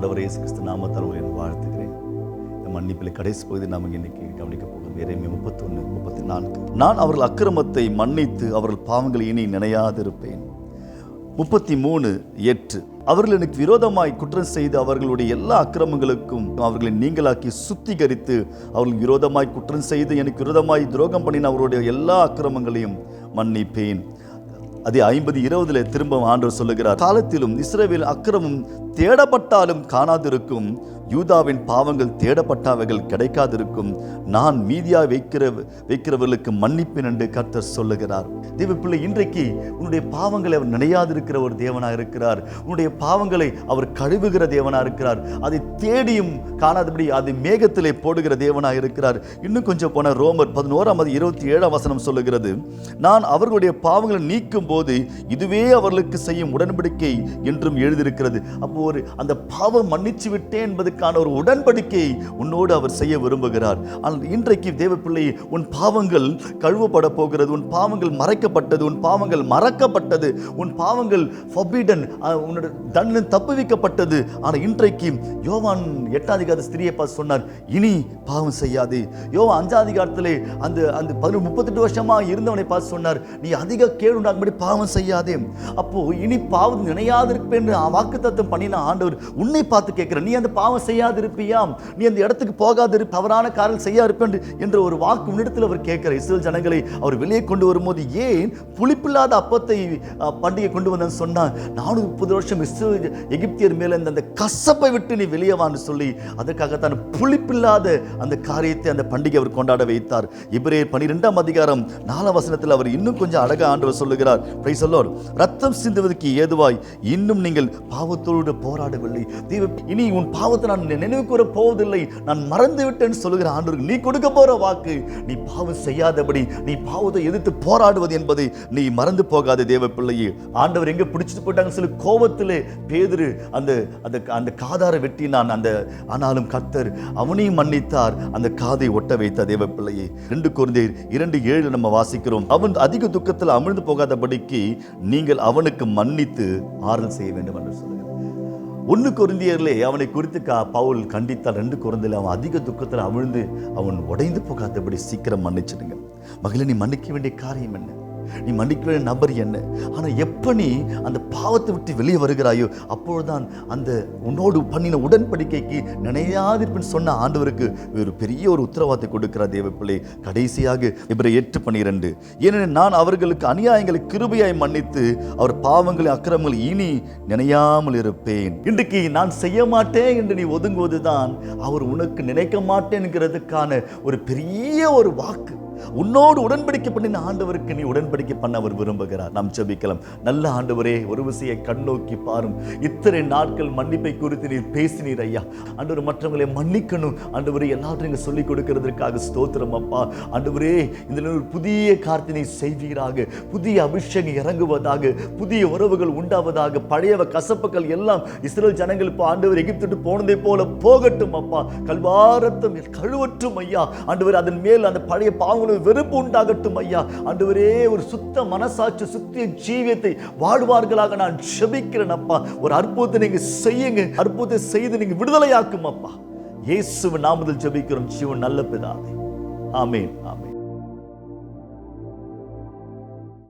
ஆண்டவர் இயேசு கிறிஸ்து நாமத்தால் உங்களை வாழ்த்துகிறேன். இந்த மன்னிப்பில் கடைசி பகுதி நாம் இன்னைக்கு கவனிக்க போகிறோம். எரேமியா 31:34. நான் அவர்கள் அக்கிரமத்தை மன்னித்து அவர்கள் பாவங்களை இனி நினையாதிருப்பேன். 33:8. அவர்கள் எனக்கு விரோதமாய் குற்றம் செய்து அவர்களுடைய எல்லா அக்கிரமங்களுக்கும் அவர்களை நீங்களாக்கி சுத்திகரித்து அவர்களுக்கு விரோதமாய் குற்றம் செய்து எனக்கு விரோதமாய் துரோகம் பண்ணின அவருடைய எல்லா அக்கிரமங்களையும் மன்னிப்பேன். அதே 50:20 திரும்ப ஆண்டவர் சொல்லுகிறார், காலத்திலும் இஸ்ரவேல் அக்கிரமம் தேடப்பட்டாலும் காணாதிருக்கும், யூதாவின் பாவங்கள் தேடப்பட்டவைகள் கிடைக்காதிருக்கும், நான் மீதியா வைக்கிறவர்களுக்கு மன்னிப்பேன் என்று கர்த்தர் சொல்லுகிறார். தேவ பிள்ளை, இன்றைக்கு உன்னுடைய பாவங்களை அவர் நினையாதிருக்கிற ஒரு தேவனாக இருக்கிறார். உன்னுடைய பாவங்களை அவர் கழுவுகிற தேவனாக இருக்கிறார். அதை தேடியும் காணாதபடி அதை மேகத்திலே போடுகிற தேவனாக இருக்கிறார். இன்னும் கொஞ்சம் போன ரோமர் 11:27 சொல்லுகிறது, நான் அவர்களுடைய பாவங்களை நீக்கும் போது இதுவே அவர்களுக்கு செய்யும் உடன்படிக்கை என்றும் எழுதியிருக்கிறது. அப்போ அந்த பாவம் மன்னிச்சு விட்டேன் என்பதற்கான ஒரு உடன்படிக்கை உன்னோடு அவர் செய்ய விரும்புகிறார். ஆனால் இன்றைக்கு தேவ பிள்ளை, உன் பாவங்கள் கழுவப்பட போகிறது, உன் பாவங்கள் மறைக்கப்பட்டது, உன் பாவங்கள் மறக்கப்பட்டது, உன் பாவங்கள் forbidden, உன்னோட தண்டனை தப்புவிக்கப்பட்டது. ஆனால் இன்றைக்கு யோவான் 8 ஸ்திரியை பார்த்து சொன்னார், இனி பாவம் செய்யாது. யோவான் 5 அந்த 38 வருஷமா இருந்தவனை பார்த்து சொன்னார், நீ அதிக கேடு உண்டாகும்படி பாவம் செய்யாதே. அப்போ இனி பாவம் நினையாதிருப்பேன் வாக்குத்தத்தம் பண்ணின ஆண்டவர் உன்னை பார்த்து கேட்கிற, நீ அந்த பாவம் செய்யாதிருப்பியாம், நீ அந்த இடத்துக்கு போகாதிரு, தவறான காரியம் செய்யாதிருப்பேன் என்ற ஒரு வாக்கு உன்னிடத்தில் அவர் கேட்கிறார். இஸ்ரவேல் ஜனங்களை அவர் வெளியே கொண்டு வரும்போது ஏன் புளிப்பில்லாத அப்பத்தை பண்டிகை கொண்டு வந்தேன்னு சொன்னா, 430 வருஷம் எகிப்தியர் மேல அந்த கசப்பை விட்டு நீ வெளியே வான்னு சொல்லி அதற்காகத்தான் புளிப்பில்லாத அந்த காரியத்தை அந்த பண்டிகை அவர் கொண்டாட வைத்தார். எபிரேயர் 12:4 அவர் இன்னும் கொஞ்சம் அழகா ஆண்டவர் சொல்லுகிறார், பிரைஸ் தி லார்ட், ரத்தம் சிந்துவதற்கு ஏதுவாய் இன்னும் நீங்கள் பாவத்தோடு போராடவில்லை. இனி உன் பாவத்தை நான் நினைவு கூற போவதில்லை, நான் மறந்து விட்டேன்னு சொல்லுகிற ஆண்டவருக்கு நீ கொடுக்க போற வாக்கு, நீ பாவம் செய்யாதபடி, நீ பாவத்தை எதிர்த்து போராடுவது என்பதை நீ மறந்து போகாத தேவ பிள்ளையே. ஆண்டவர் எங்க பிடிச்சிட்டு போயிட்டாங்க சொல்லி கோபத்திலே பேதுரு அந்த காதாரை வெட்டினான். ஆனாலும் கர்த்தர் அவனையும் மன்னித்தார், அந்த காதை ஒட்ட வைத்த தேவ பிள்ளையே. 2 கொரிந்தியர் 2:7 நம்ம வாசிக்கிறோம், அவன் அதிக துக்கத்தில் அமிழ்ந்து போகாதபடிக்கு நீங்கள் அவனுக்கு மன்னித்து ஆறுதல் செய்ய வேண்டும் என்று சொல்லுகிறார். 1 கொரிந்தியர்லே அவனை குறித்து பவுல் கண்டித்தார். 2 கொரிந்தியர்ல அவன் அதிக துக்கத்தில் அமிழ்ந்து அவன் உடைந்து போகாதபடி சீக்கிரம் மன்னிச்சிடுங்க. மகளே, நீ மன்னிக்க வேண்டிய காரியம் என்ன? நீ மன்னிக்க வேண்டிய நபர் என்ன? ஆனால் எப்போ நீ அந்த பாவத்தை விட்டு வெளியே வருகிறாயோ அப்பொழுதுதான் அந்த உன்னோடு பண்ணின உடன்படிக்கைக்கு நினையாதிருப்பேன் சொன்ன ஆண்டவருக்கு ஒரு பெரிய ஒரு உத்தரவாதத்தை கொடுக்கிறார் தேவ பிள்ளை. கடைசியாக எபிரேயர் 8:12, ஏனெனில் நான் அவர்களுக்கு அநியாயங்களை கிருபையாய் மன்னித்து அவர் பாவங்களை அக்கிரமங்களை இனி நினையாமல் இருப்பேன். இன்றைக்கு நான் செய்ய மாட்டேன் என்று நீ ஒதுங்குவதுதான் அவர் உனக்கு நினைக்க மாட்டேன்ங்கிறதுக்கான ஒரு பெரிய ஒரு வாக்கு. உன்னோடு உடன்படிக்கை பண்ணின ஆண்டவருக்கு நீ உடன்படிக்கை பண்ண அவர் விரும்புகிறார். நாம் ஜெபிக்கலாம். நல்ல ஆண்டவரே, ஒரு விஷயை கண்ணோக்கி பாரும். இத்தனை நாட்கள் மன்னிப்பை குறித்து நீர் பேசினீர் ஐயா. ஆண்டவர் மற்றவங்களை மன்னிக்கணும் ஆண்டவரே, எல்லாத்தையும் நீங்க சொல்லிக் கொடுக்கிறதுக்காக ஸ்தோத்திரம் அப்பா. ஆண்டவரே, இதில் ஒரு புதிய காரியத்தை செய்வீராக, புதிய அபிஷேகம் இறங்குவதாக, புதிய உறவுகள் உண்டாவதாக. பழைய கசப்புகள் எல்லாம் இஸ்ரவேல் ஜனங்கள் இப்போ ஆண்டவர் எகிப்துக்கு போனதை போல போகட்டும் அப்பா. கல்வாரத்தம் கழுவட்டும் ஐயா. ஆண்டவர் அதன் மேல் அந்த பழைய பாவங்களை வெறுப்பு உண்டாகட்டும் ஐயா. ஆண்டவரே, ஒரு சுத்த மனசாட்சி சுத்திய ஜீவியத்தை வாழ்வார்களாக நான் ஜெபிக்கிறேன் அப்பா. ஒரு அற்புதத்தை நீங்க செய்யுங்க, அற்புதத்தை செய்து நீங்க விடுதலையாக்கும் அப்பா. இயேசுவின் நாமத்தில் ஜெபிக்கிறோம் ஜீவன் நல்ல பிதாவே. ஆமென்.